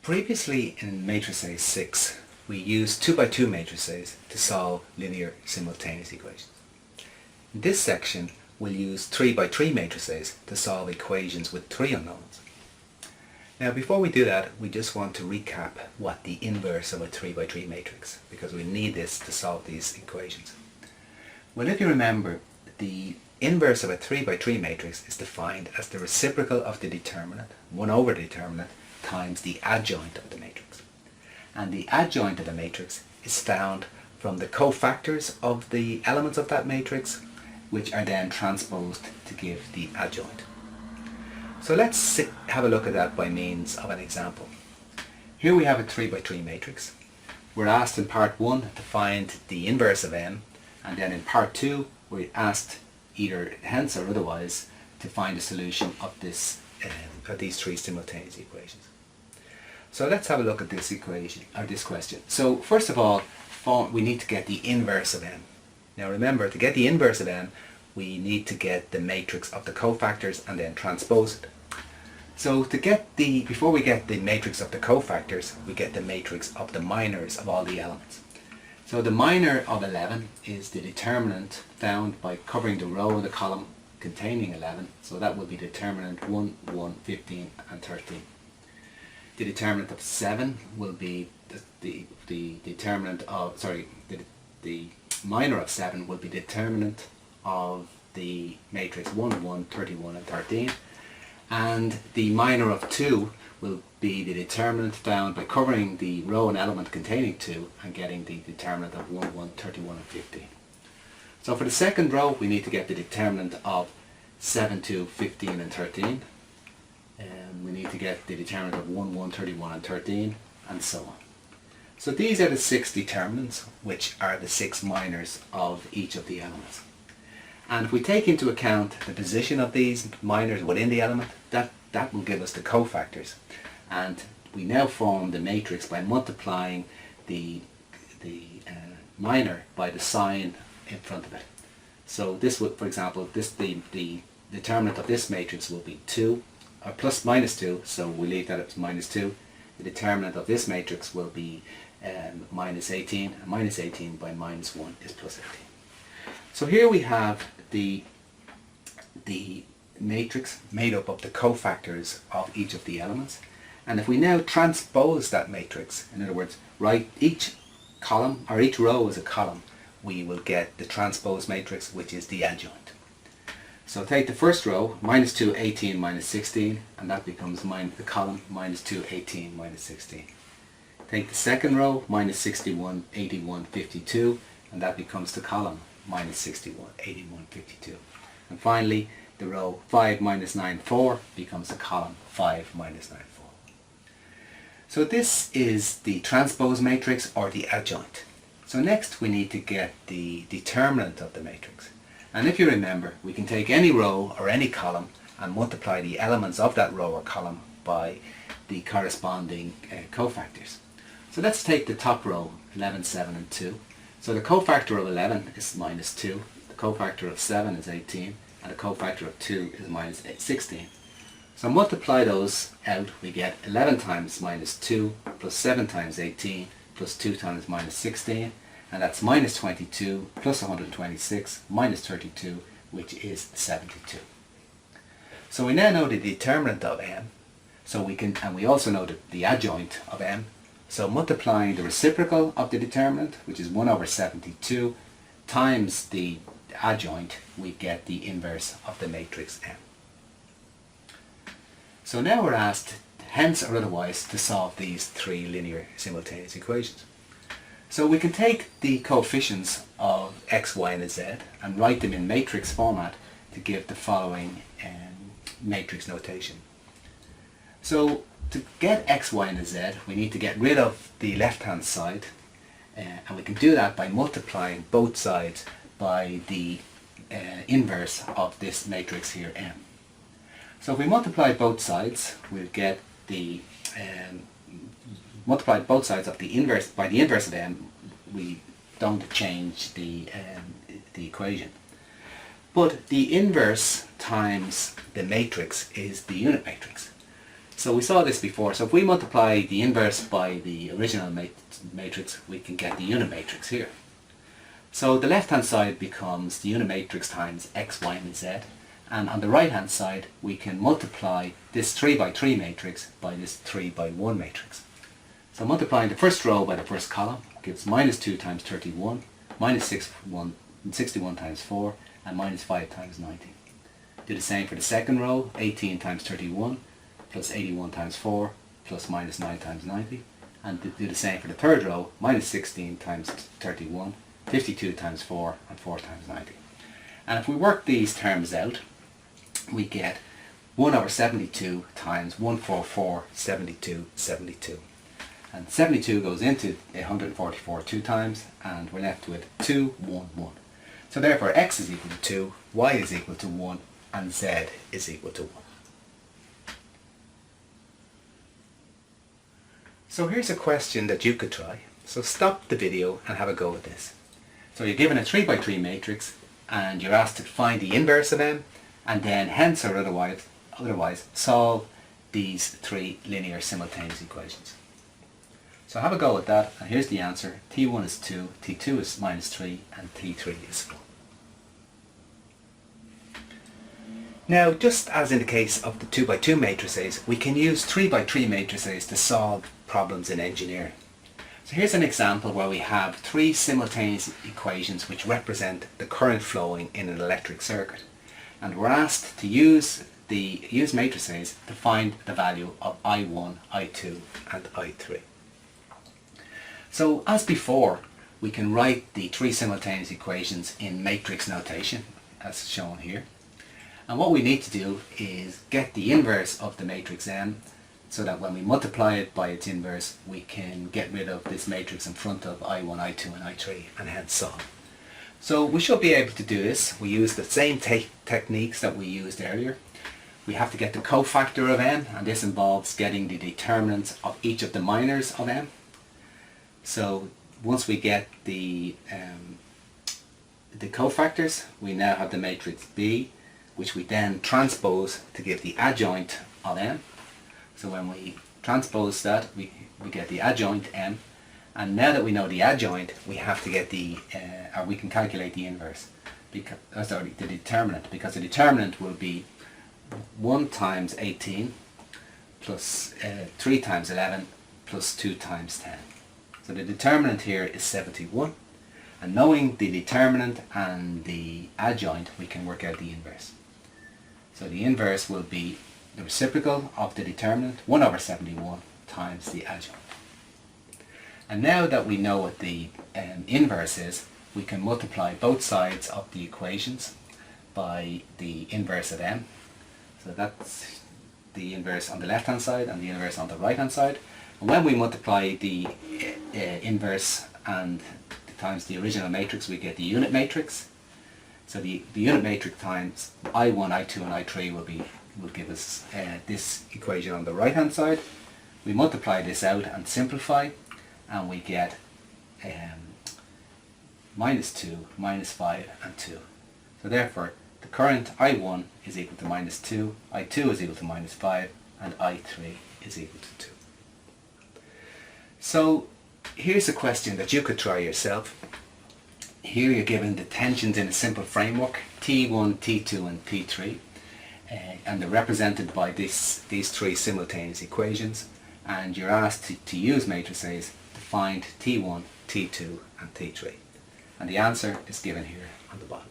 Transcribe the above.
Previously in Matrices 6, we used 2 by 2 matrices to solve linear simultaneous equations. In this section, we'll use 3 by 3 matrices to solve equations with 3 unknowns. Now before we do that, we just want to recap what the inverse of a 3 by 3 matrix, because we need this to solve these equations. Well, if you remember, the inverse of a 3 by 3 matrix is defined as the reciprocal of the determinant, 1 over the determinant, times the adjoint of the matrix. And the adjoint of the matrix is found from the cofactors of the elements of that matrix, which are then transposed to give the adjoint. So let's have a look at that by means of an example. Here we have a 3 by 3 matrix. We're asked in part 1 to find the inverse of m, and then in part 2 we're asked either hence or otherwise to find a solution of these 3 simultaneous equations. So let's have a look at this equation, or this question. So first of all, we need to get the inverse of m. Now remember, to get the inverse of m, we need to get the matrix of the cofactors and then transpose it. So before we get the matrix of the cofactors, we get the matrix of the minors of all the elements. So the minor of 11 is the determinant found by covering the row and the column containing 11. So that will be determinant 1, 1, 15 and 13. The determinant of 7 will be the determinant of, the minor of 7 will be determinant of the matrix 1, 1, 31 and 13. And the minor of 2 will be the determinant found by covering the row and element containing 2 and getting the determinant of 1, 1, 31 and 15. So for the second row, we need to get the determinant of 7, 2, 15 and 13. We need to get the determinant of 1, 1, 31 and 13, and so on. So these are the 6 determinants, which are the 6 minors of each of the elements. And if we take into account the position of these minors within the element, that will give us the cofactors. And we now form the matrix by multiplying the minor by the sign in front of it. So this would, for example, the determinant of this matrix will be 2, or plus minus 2, so we leave that as minus 2. The determinant of this matrix will be minus 18, and minus 18 by minus 1 is plus 18. So here we have the matrix made up of the cofactors of each of the elements. And if we now transpose that matrix, in other words, write each column, or each row as a column, we will get the transpose matrix, which is the adjoint. So take the first row, minus 2, 18, minus 16, and that becomes the column minus 2, 18, minus 16. Take the second row, minus 61, 81, 52, and that becomes the column minus 61, 81, 52. And finally, the row 5, minus 9, 4 becomes the column 5, minus 9, 4. So this is the transpose matrix, or the adjoint. So next we need to get the determinant of the matrix. And if you remember, we can take any row or any column and multiply the elements of that row or column by the corresponding cofactors. So let's take the top row, 11, 7 and 2. So the cofactor of 11 is minus 2, the cofactor of 7 is 18, and the cofactor of 2 is minus 16. So multiply those out, we get 11 times minus 2 plus 7 times 18 plus 2 times minus 16. And that's minus 22 plus 126 minus 32, which is 72. So we now know the determinant of m. So and we also know the adjoint of m. So multiplying the reciprocal of the determinant, which is 1 over 72, times the adjoint, we get the inverse of the matrix m. So now we're asked, hence or otherwise, to solve these 3 linear simultaneous equations. So we can take the coefficients of x, y and z and write them in matrix format to give the following matrix notation. So to get x, y and z, we need to get rid of the left hand side, and we can do that by multiplying both sides by the inverse of this matrix here, m. So if we multiply both sides, we'll get the multiplied both sides of the inverse by the inverse of m, we don't change the equation. But the inverse times the matrix is the unit matrix. So we saw this before. So if we multiply the inverse by the original matrix, we can get the unit matrix here. So the left hand side becomes the unit matrix times x, y and z, and on the right hand side we can multiply this 3 by 3 matrix by this 3 by 1 matrix. So multiplying the first row by the first column gives minus 2 times 31, minus 61 times 4, and minus 5 times 90. Do the same for the second row, 18 times 31, plus 81 times 4, plus minus 9 times 90. And do the same for the third row, minus 16 times 31, 52 times 4, and 4 times 90. And if we work these terms out, we get 1 over 72 times 144, 72, 72. And 72 goes into 144 two times, and we're left with 2, 1, 1. So therefore x is equal to 2, y is equal to 1, and z is equal to 1. So here's a question that you could try. So stop the video and have a go at this. So you're given a 3 by 3 matrix and you're asked to find the inverse of m, and then hence or otherwise solve these 3 linear simultaneous equations. So have a go at that, and here's the answer. T1 is 2, T2 is minus 3, and T3 is 4. Now, just as in the case of the 2 by 2 matrices, we can use 3 by 3 matrices to solve problems in engineering. So here's an example where we have 3 simultaneous equations which represent the current flowing in an electric circuit. And we're asked to use matrices to find the value of I1, I2 and I3. So as before, we can write the 3 simultaneous equations in matrix notation as shown here. And what we need to do is get the inverse of the matrix M, so that when we multiply it by its inverse we can get rid of this matrix in front of I1, I2 and I3 and hence solve. So we should be able to do this. We use the same techniques that we used earlier. We have to get the cofactor of M, and this involves getting the determinants of each of the minors of M. So once we get the cofactors, we now have the matrix B, which we then transpose to give the adjoint of M. So when we transpose that, we get the adjoint M, and now that we know the adjoint, we have to get or we can calculate the inverse, because the determinant, because the determinant will be 1 times 18 plus 3 times 11 plus 2 times 10. So the determinant here is 71, and knowing the determinant and the adjoint, we can work out the inverse. So the inverse will be the reciprocal of the determinant, 1 over 71 times the adjoint. And now that we know what the inverse is, we can multiply both sides of the equations by the inverse of m. So that's the inverse on the left hand side and the inverse on the right hand side. And when we multiply the inverse and times the original matrix, we get the unit matrix. So the unit matrix times I1, I2 and I3 will give us this equation on the right hand side. We multiply this out and simplify, and we get minus 2, minus 5 and 2. So therefore the current I1 is equal to minus 2, I2 is equal to minus 5 and I3 is equal to 2. So here's a question that you could try yourself. Here you're given the tensions in a simple framework, T1, T2 and T3, and they're represented by these 3 simultaneous equations, and you're asked to use matrices to find T1, T2 and T3. And the answer is given here on the bottom.